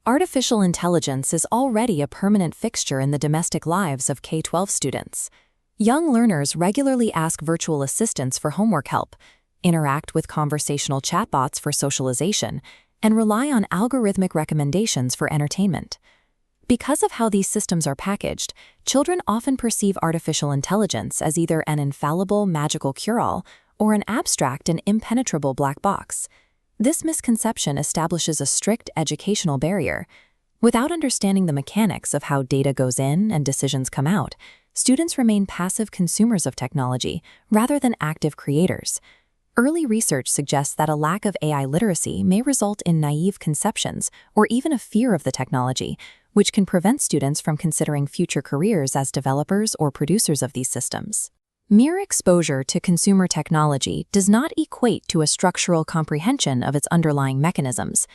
Artificial intelligence is already a permanent fixture in the domestic lives of K-12 students. Young learners regularly ask virtual assistants for homework help, interact with conversational chatbots for socialization, and rely on algorithmic recommendations for entertainment. Because of how these systems are packaged, children often perceive artificial intelligence as either an infallible magical cure-all or an abstract and impenetrable black box. This misconception establishes a strict educational barrier. Without understanding the mechanics of how data goes in and decisions come out, students remain passive consumers of technology rather than active creators. Early research suggests that a lack of AI literacy may result in naive conceptions or even a fear of the technology, which can prevent students from considering future careers as developers or producers of these systems. Mere exposure to consumer technology does not equate to a structural comprehension of its underlying mechanisms.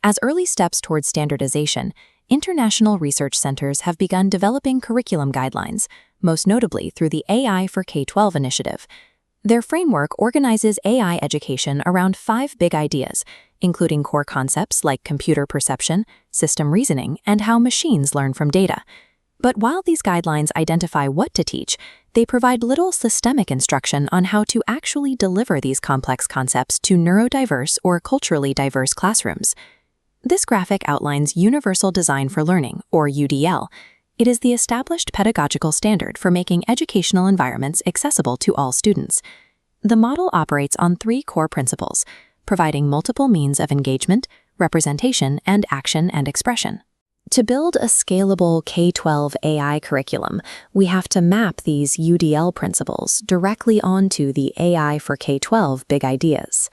As early steps towards standardization, international research centers have begun developing curriculum guidelines, most notably through the AI for K-12 initiative. Their framework organizes AI education around 5 big ideas, including core concepts like computer perception, system reasoning, and how machines learn from data. But while these guidelines identify what to teach, they provide little systemic instruction on how to actually deliver these complex concepts to neurodiverse or culturally diverse classrooms. This graphic outlines Universal Design for Learning, or UDL. It is the established pedagogical standard for making educational environments accessible to all students. The model operates on 3 core principles, providing multiple means of engagement, representation, and action and expression. To build a scalable K-12 AI curriculum, we have to map these UDL principles directly onto the AI for K-12 big ideas.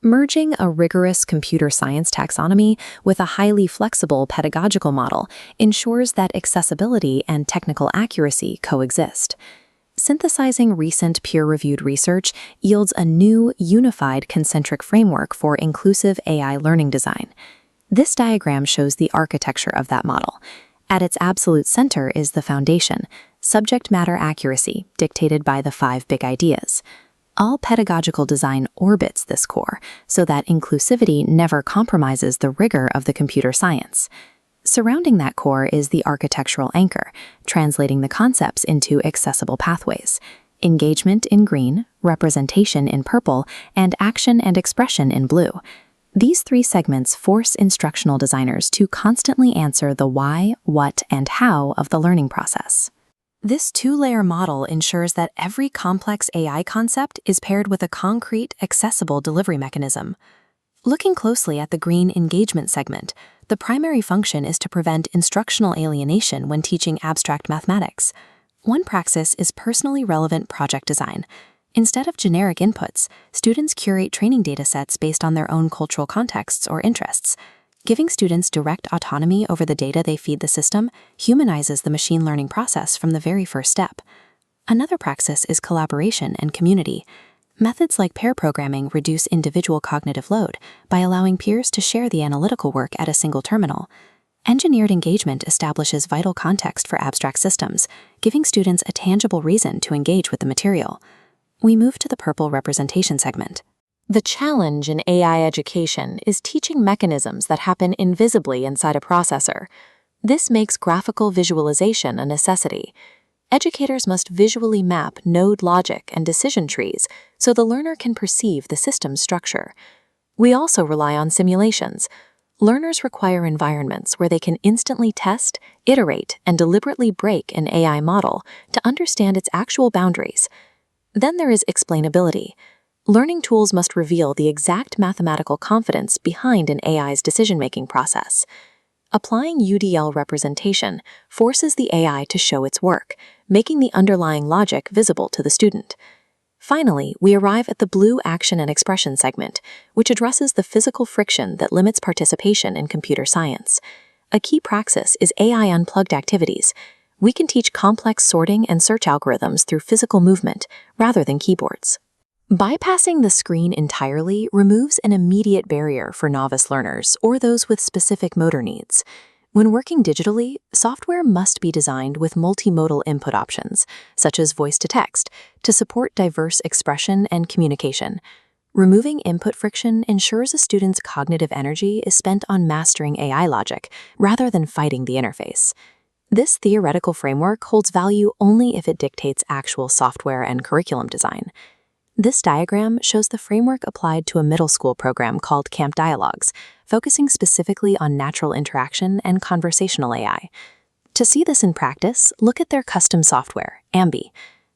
Merging a rigorous computer science taxonomy with a highly flexible pedagogical model ensures that accessibility and technical accuracy coexist. Synthesizing recent peer-reviewed research yields a new, unified concentric framework for inclusive AI learning design. This diagram shows the architecture of that model. At its absolute center is the foundation, subject matter accuracy, dictated by the 5 big ideas. All pedagogical design orbits this core, so that inclusivity never compromises the rigor of the computer science. Surrounding that core is the architectural anchor, translating the concepts into accessible pathways: engagement in green, representation in purple, and action and expression in blue. These 3 segments force instructional designers to constantly answer the why, what, and how of the learning process. This 2-layer model ensures that every complex AI concept is paired with a concrete, accessible delivery mechanism. Looking closely at the green engagement segment, the primary function is to prevent instructional alienation when teaching abstract mathematics. One praxis is personally relevant project design. Instead of generic inputs, students curate training datasets based on their own cultural contexts or interests. Giving students direct autonomy over the data they feed the system humanizes the machine learning process from the very first step. Another praxis is collaboration and community. Methods like pair programming reduce individual cognitive load by allowing peers to share the analytical work at a single terminal. Engineered engagement establishes vital context for abstract systems, giving students a tangible reason to engage with the material. We move to the purple representation segment. The challenge in AI education is teaching mechanisms that happen invisibly inside a processor. This makes graphical visualization a necessity. Educators must visually map node logic and decision trees so the learner can perceive the system's structure. We also rely on simulations. Learners require environments where they can instantly test, iterate, and deliberately break an AI model to understand its actual boundaries. Then there is explainability. Learning tools must reveal the exact mathematical confidence behind an AI's decision-making process. Applying UDL representation forces the AI to show its work, making the underlying logic visible to the student. Finally, we arrive at the blue action and expression segment, which addresses the physical friction that limits participation in computer science. A key praxis is AI unplugged activities. We can teach complex sorting and search algorithms through physical movement rather than keyboards. Bypassing the screen entirely removes an immediate barrier for novice learners or those with specific motor needs. When working digitally, software must be designed with multimodal input options, such as voice-to-text, to support diverse expression and communication. Removing input friction ensures a student's cognitive energy is spent on mastering AI logic rather than fighting the interface. This theoretical framework holds value only if it dictates actual software and curriculum design. This diagram shows the framework applied to a middle school program called Camp Dialogues, focusing specifically on natural interaction and conversational AI. To see this in practice, look at their custom software, Ambi.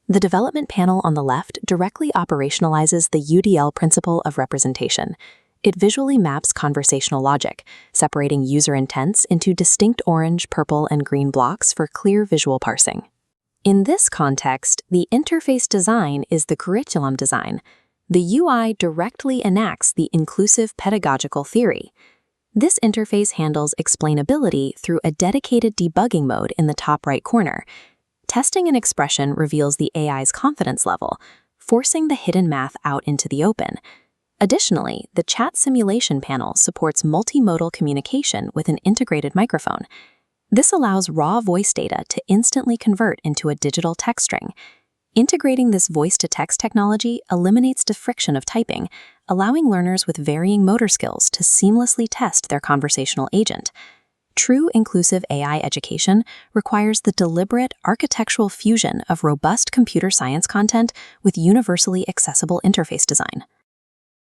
The development panel on the left directly operationalizes the UDL principle of representation. It visually maps conversational logic, separating user intents into distinct orange, purple, and green blocks for clear visual parsing. In this context, the interface design is the curriculum design. The UI directly enacts the inclusive pedagogical theory. This interface handles explainability through a dedicated debugging mode in the top right corner. Testing an expression reveals the AI's confidence level, forcing the hidden math out into the open. Additionally, the chat simulation panel supports multimodal communication with an integrated microphone. This allows raw voice data to instantly convert into a digital text string. Integrating this voice-to-text technology eliminates the friction of typing, allowing learners with varying motor skills to seamlessly test their conversational agent. True inclusive AI education requires the deliberate architectural fusion of robust computer science content with universally accessible interface design.